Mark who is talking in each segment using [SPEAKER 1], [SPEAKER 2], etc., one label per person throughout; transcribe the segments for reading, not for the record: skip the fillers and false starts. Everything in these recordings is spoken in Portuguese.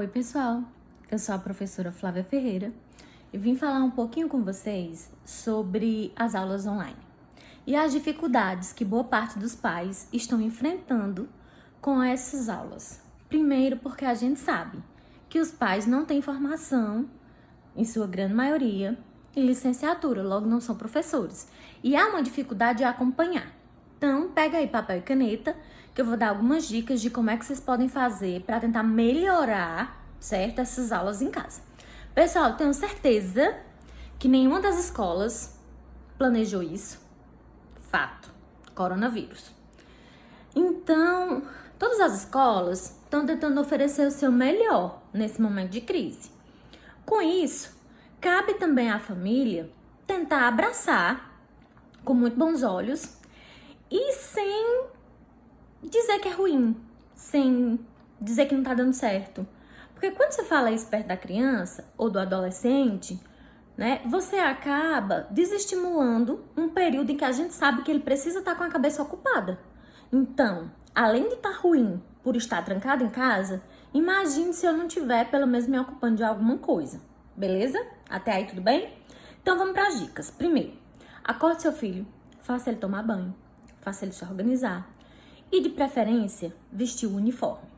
[SPEAKER 1] Oi, pessoal. Eu sou a professora Flávia Ferreira e vim falar um pouquinho com vocês sobre as aulas online e as dificuldades que boa parte dos pais estão enfrentando com essas aulas. Primeiro, porque a gente sabe que os pais não têm formação, em sua grande maioria, em licenciatura, logo não são professores. E há uma dificuldade de acompanhar. Então, pega aí papel e caneta, que eu vou dar algumas dicas de como é que vocês podem fazer para tentar melhorar, certo, essas aulas em casa. Pessoal, tenho certeza que nenhuma das escolas planejou isso. Fato. Coronavírus. Então, todas as escolas estão tentando oferecer o seu melhor nesse momento de crise. Com isso, cabe também à família tentar abraçar com muito bons olhos e sem dizer que é ruim, sem dizer que não tá dando certo. Porque quando você fala isso perto da criança ou do adolescente, né, você acaba desestimulando um período em que a gente sabe que ele precisa estar com a cabeça ocupada. Então, além de estar ruim por estar trancado em casa, imagine se eu não estiver pelo menos me ocupando de alguma coisa. Beleza? Até aí tudo bem? Então vamos para as dicas. Primeiro, acorde seu filho, faça ele tomar banho, faça ele se organizar e, de preferência, vestir o uniforme.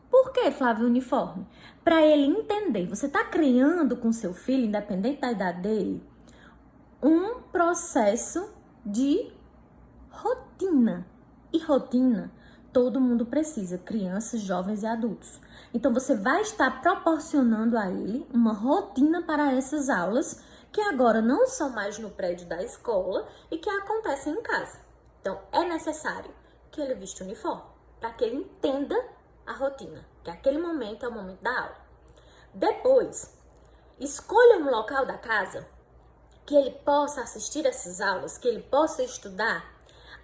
[SPEAKER 1] Por que, Flávio, o uniforme? Para ele entender. Você está criando com seu filho, independente da idade dele, um processo de rotina. E rotina todo mundo precisa, crianças, jovens e adultos. Então, você vai estar proporcionando a ele uma rotina para essas aulas que agora não são mais no prédio da escola e que acontecem em casa. Então, é necessário que ele vista o uniforme para que ele entenda a rotina, que aquele momento é o momento da aula. Depois, escolha um local da casa que ele possa assistir essas aulas, que ele possa estudar,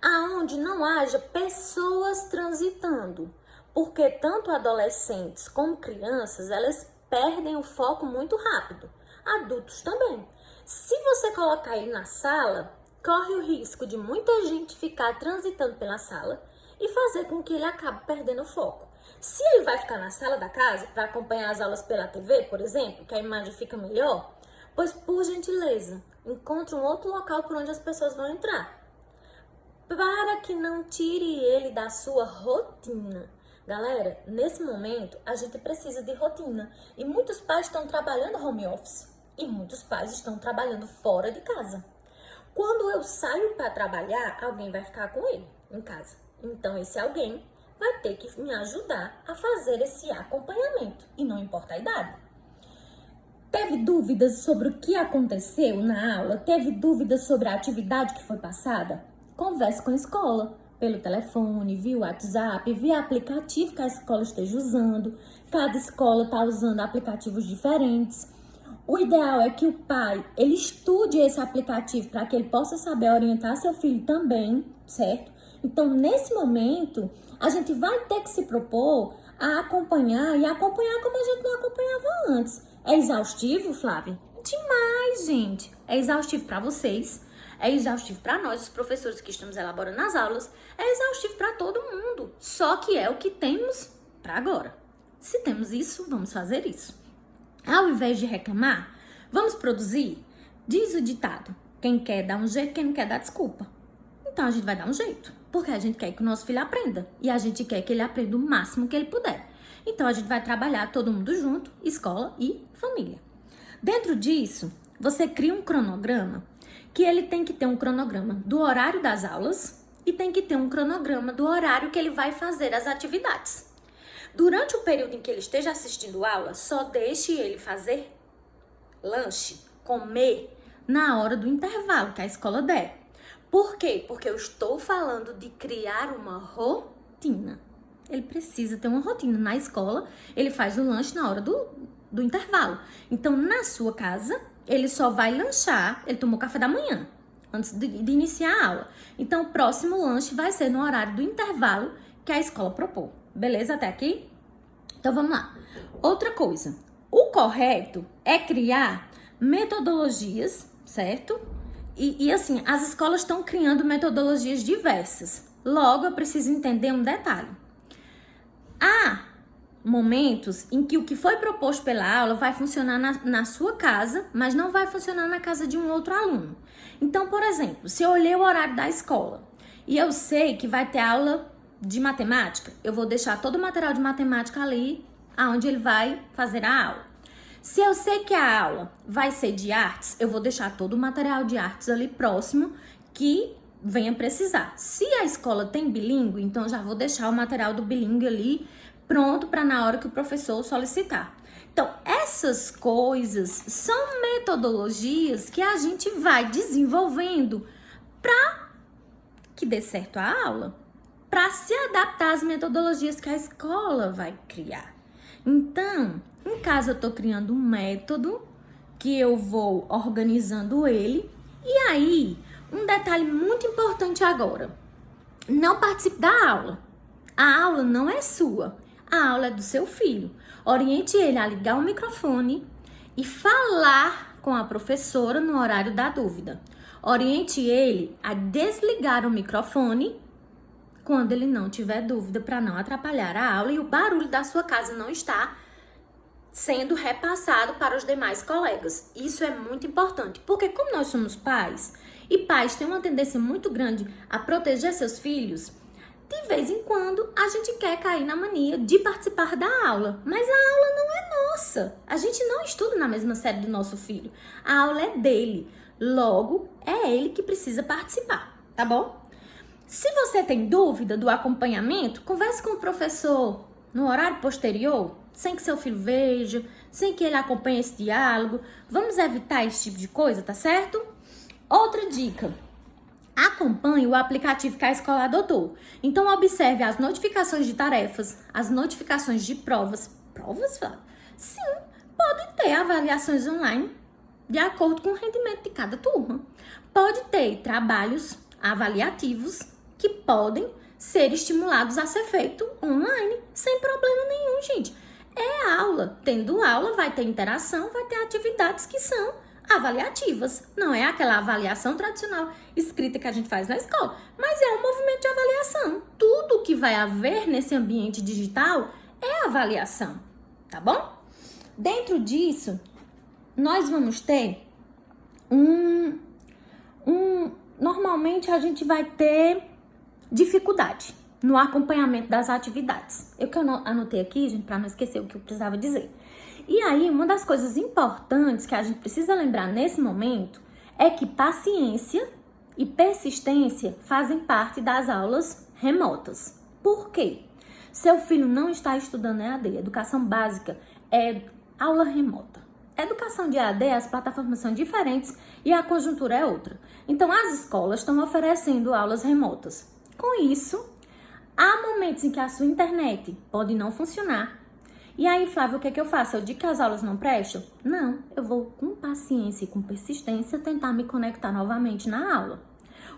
[SPEAKER 1] aonde não haja pessoas transitando, porque tanto adolescentes como crianças, elas perdem o foco muito rápido, adultos também. Se você colocar ele na sala, corre o risco de muita gente ficar transitando pela sala e fazer com que ele acabe perdendo o foco. Se ele vai ficar na sala da casa para acompanhar as aulas pela TV, por exemplo, que a imagem fica melhor, pois, por gentileza, encontre um outro local por onde as pessoas vão entrar, para que não tire ele da sua rotina. Galera, nesse momento, a gente precisa de rotina. E muitos pais estão trabalhando home office. E muitos pais estão trabalhando fora de casa. Quando eu saio para trabalhar, alguém vai ficar com ele em casa. Então, esse alguém vai ter que me ajudar a fazer esse acompanhamento. E não importa a idade. Teve dúvidas sobre o que aconteceu na aula? Teve dúvidas sobre a atividade que foi passada? Converse com a escola, pelo telefone, via WhatsApp, via aplicativo que a escola esteja usando. Cada escola está usando aplicativos diferentes. O ideal é que o pai, ele estude esse aplicativo para que ele possa saber orientar seu filho também, certo? Então, nesse momento, a gente vai ter que se propor a acompanhar e acompanhar como a gente não acompanhava antes. É exaustivo, Flávia? Demais, gente. É exaustivo para vocês. É exaustivo para nós, os professores que estamos elaborando as aulas. É exaustivo para todo mundo. Só que é o que temos para agora. Se temos isso, vamos fazer isso. Ao invés de reclamar, vamos produzir? Diz o ditado: quem quer dá um jeito, quem não quer dá desculpa. Então a gente vai dar um jeito, porque a gente quer que o nosso filho aprenda. E a gente quer que ele aprenda o máximo que ele puder. Então a gente vai trabalhar todo mundo junto, escola e família. Dentro disso, você cria um cronograma, que ele tem que ter um cronograma do horário das aulas e tem que ter um cronograma do horário que ele vai fazer as atividades. Durante o período em que ele esteja assistindo aula, só deixe ele fazer lanche, comer, na hora do intervalo que a escola der. Por quê? Porque eu estou falando de criar uma rotina. Ele precisa ter uma rotina. Na escola, ele faz o lanche na hora do intervalo. Então, na sua casa, ele só vai lanchar, ele tomou café da manhã, antes de iniciar a aula. Então, o próximo lanche vai ser no horário do intervalo que a escola propôs. Beleza até aqui? Então, vamos lá. Outra coisa, o correto é criar metodologias, certo? E assim, as escolas estão criando metodologias diversas. Logo, eu preciso entender um detalhe. A momentos em que o que foi proposto pela aula vai funcionar na sua casa, mas não vai funcionar na casa de um outro aluno. Então, por exemplo, se eu olhei o horário da escola e eu sei que vai ter aula de matemática, eu vou deixar todo o material de matemática ali, aonde ele vai fazer a aula. Se eu sei que a aula vai ser de artes, eu vou deixar todo o material de artes ali próximo que venha precisar. Se a escola tem bilíngue, então já vou deixar o material do bilíngue ali pronto para na hora que o professor solicitar. Então, essas coisas são metodologias que a gente vai desenvolvendo para que dê certo a aula, para se adaptar às metodologias que a escola vai criar. Então, em casa eu estou criando um método que eu vou organizando ele. E aí, um detalhe muito importante agora, não participe da aula. A aula não é sua, a aula é do seu filho. Oriente ele a ligar o microfone e falar com a professora no horário da dúvida. Oriente ele a desligar o microfone quando ele não tiver dúvida, para não atrapalhar a aula e o barulho da sua casa não estar sendo repassado para os demais colegas. Isso é muito importante, porque como nós somos pais, e pais têm uma tendência muito grande a proteger seus filhos, de vez em quando a gente quer cair na mania de participar da aula, mas a aula não é nossa. A gente não estuda na mesma série do nosso filho. A aula é dele. Logo, é ele que precisa participar, tá bom? Se você tem dúvida do acompanhamento, converse com o professor no horário posterior, sem que seu filho veja, sem que ele acompanhe esse diálogo. Vamos evitar esse tipo de coisa, tá certo? Outra dica. Acompanhe o aplicativo que a escola adotou. Então, observe as notificações de tarefas, as notificações de provas. Provas, Flávia? Sim, pode ter avaliações online de acordo com o rendimento de cada turma. Pode ter trabalhos avaliativos que podem ser estimulados a ser feito online, sem problema nenhum, gente. É aula. Tendo aula, vai ter interação, vai ter atividades que são avaliativas. Não é aquela avaliação tradicional escrita que a gente faz na escola, mas é um movimento de avaliação. Tudo que vai haver nesse ambiente digital é avaliação, tá bom? Dentro disso, nós vamos ter normalmente a gente vai ter dificuldade no acompanhamento das atividades. Eu que anotei aqui, gente, para não esquecer o que eu precisava dizer. E aí, uma das coisas importantes que a gente precisa lembrar nesse momento é que paciência e persistência fazem parte das aulas remotas. Por quê? Seu filho não está estudando EAD, educação básica é aula remota. Educação de EAD, as plataformas são diferentes e a conjuntura é outra. Então, as escolas estão oferecendo aulas remotas. Com isso, há momentos em que a sua internet pode não funcionar. E aí, Flávia, o que é que eu faço? Eu digo que as aulas não prestam? Não, eu vou com paciência e com persistência tentar me conectar novamente na aula.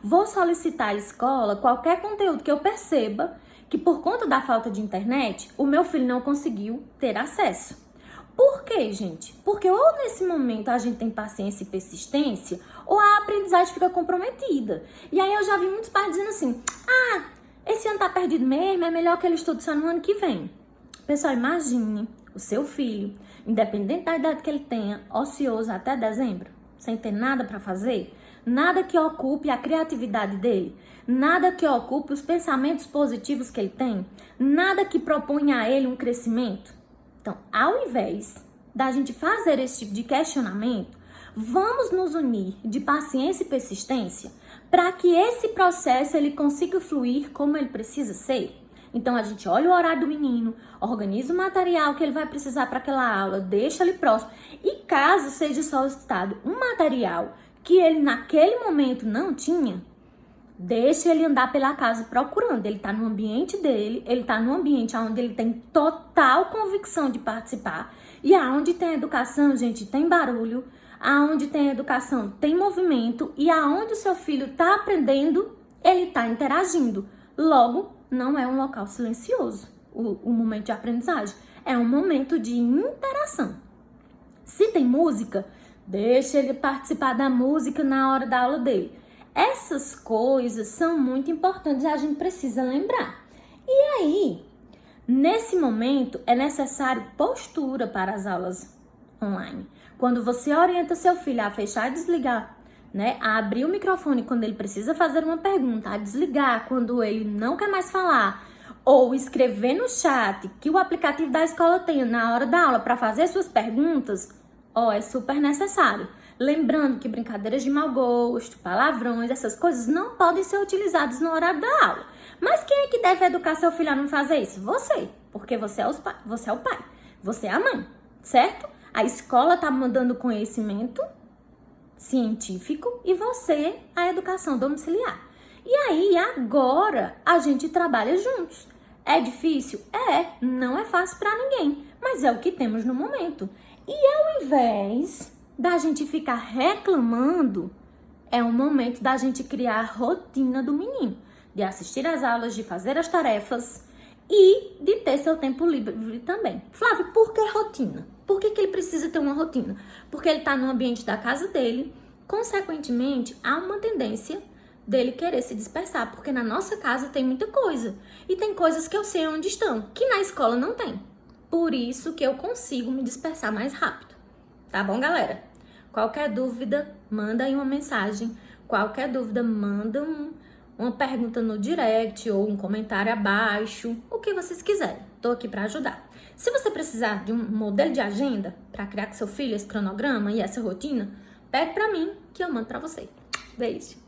[SPEAKER 1] Vou solicitar à escola qualquer conteúdo que eu perceba que por conta da falta de internet, o meu filho não conseguiu ter acesso. Por quê, gente? Porque ou nesse momento a gente tem paciência e persistência, ou a aprendizagem fica comprometida. E aí eu já vi muitos pais dizendo assim, esse ano tá perdido mesmo, é melhor que ele estude só no ano que vem. Pessoal, imagine o seu filho, independente da idade que ele tenha, ocioso até dezembro, sem ter nada para fazer, nada que ocupe a criatividade dele, nada que ocupe os pensamentos positivos que ele tem, nada que proponha a ele um crescimento. Então, ao invés da gente fazer esse tipo de questionamento, vamos nos unir de paciência e persistência para que esse processo ele consiga fluir como ele precisa ser. Então, a gente olha o horário do menino, organiza o material que ele vai precisar para aquela aula, deixa ele próximo. E caso seja solicitado um material que ele naquele momento não tinha, deixa ele andar pela casa procurando. Ele está no ambiente dele, ele está no ambiente onde ele tem total convicção de participar. E aonde tem educação, gente, tem barulho. Aonde tem educação, tem movimento. E aonde o seu filho está aprendendo, ele está interagindo. Logo, não é um local silencioso, o momento de aprendizagem. É um momento de interação. Se tem música, deixa ele participar da música na hora da aula dele. Essas coisas são muito importantes e a gente precisa lembrar. E aí, Nesse momento, é necessário postura para as aulas online. Quando você orienta seu filho a fechar e desligar, né, a abrir o microfone quando ele precisa fazer uma pergunta, a desligar quando ele não quer mais falar, ou escrever no chat que o aplicativo da escola tem na hora da aula para fazer suas perguntas, é super necessário. Lembrando que brincadeiras de mau gosto, palavrões, essas coisas não podem ser utilizadas no horário da aula. Mas quem é que deve educar seu filho a não fazer isso? Você, porque você é o pai, você é a mãe, certo? A escola está mandando conhecimento científico e você a educação domiciliar. E aí, agora, a gente trabalha juntos. É difícil? Não é fácil para ninguém, mas é o que temos no momento. E ao invés da gente ficar reclamando, é o momento da gente criar a rotina do menino, de assistir às aulas, de fazer as tarefas e de ter seu tempo livre também. Flávio, por que rotina? Por que ele precisa ter uma rotina? Porque ele está no ambiente da casa dele, consequentemente, há uma tendência dele querer se dispersar, porque na nossa casa tem muita coisa. E tem coisas que eu sei onde estão, que na escola não tem. Por isso que eu consigo me dispersar mais rápido. Tá bom, galera? Qualquer dúvida, manda aí uma mensagem. Qualquer dúvida, manda uma pergunta no direct ou um comentário abaixo. O que vocês quiserem. Tô aqui para ajudar. Se você precisar de um modelo de agenda para criar com seu filho esse cronograma e essa rotina, pede para mim que eu mando para você. Beijo!